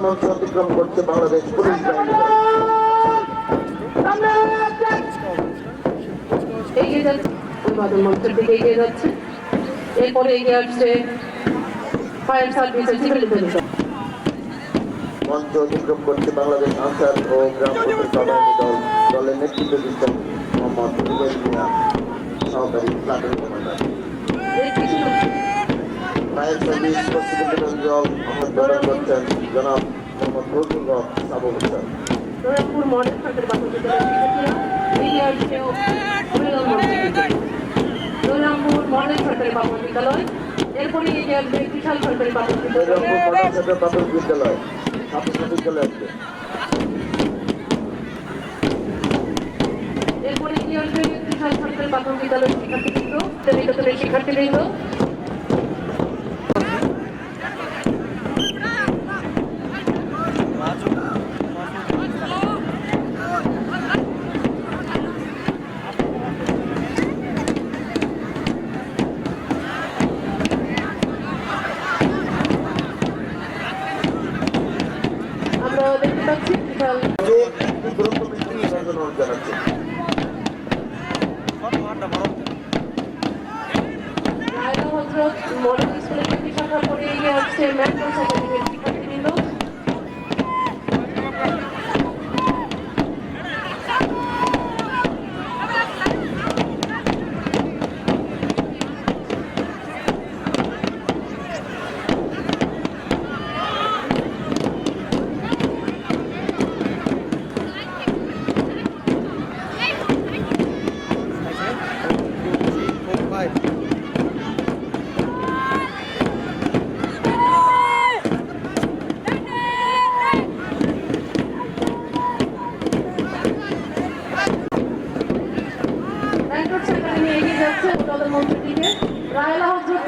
মঞ্চ অতিক্রম করছে বাংলাদেশ পুলিশ বাহিনী। এগিয়ে যাচ্ছে অভিবাদন মঞ্চের দিকে এগিয়ে যাচ্ছে। এরপরে এগিয়ে আসছে ফায়ার সার্ভিসের সিভিল ডিফেন্স। মঞ্চ অতিক্রম করছে বাংলাদেশ আনসার ও গ্রাম প্রতিরক্ষা বাহিনী দল। দলের নেতৃত্ব দিচ্ছেন মোহাম্মদ রুবেল মিয়া, সহকারী platoon commander. Fire service civil defence দল প্রদান করছেন জনাব মোহাম্মদ ফজলুর রহমান সাবু হোসেন। নরসিংপুর মডেল সরকারি প্রাথমিক বিদ্যালয়ের শিক্ষার্থীরা এগিয়ে আসছে অভিবাদন মঞ্চের দিকে। নরসিংপুর মডেল সরকারি প্রাথমিক বিদ্যালয়, এরপরে এগিয়ে আসবে বিশাল সরকারি প্রাথমিক বিদ্যালয়। প্রাথমিক বিদ্যালয় ছাত্রছাত্রী চলে আসবে। এরপরে এগিয়ে আসবে বিশাল সরকারি প্রাথমিক বিদ্যালয়ের শিক্ষার্থীবৃন্দ, বিদ্যালয়ের শিক্ষার্থীবৃন্দ। আমরা দেখতে পাচ্ছি বিশাল জানাচ্ছে রায়না হজরত মডেল স্কুলের একটি শাখা পড়ে এগিয়ে আসছে ম্যাট্রোস একাডেমির শিক্ষার্থীবৃন্দ। ম্যাট্রোস একাডেমি এগিয়ে যাচ্ছে উদ্বোধন মঞ্চের দিকে। রায়না হজরত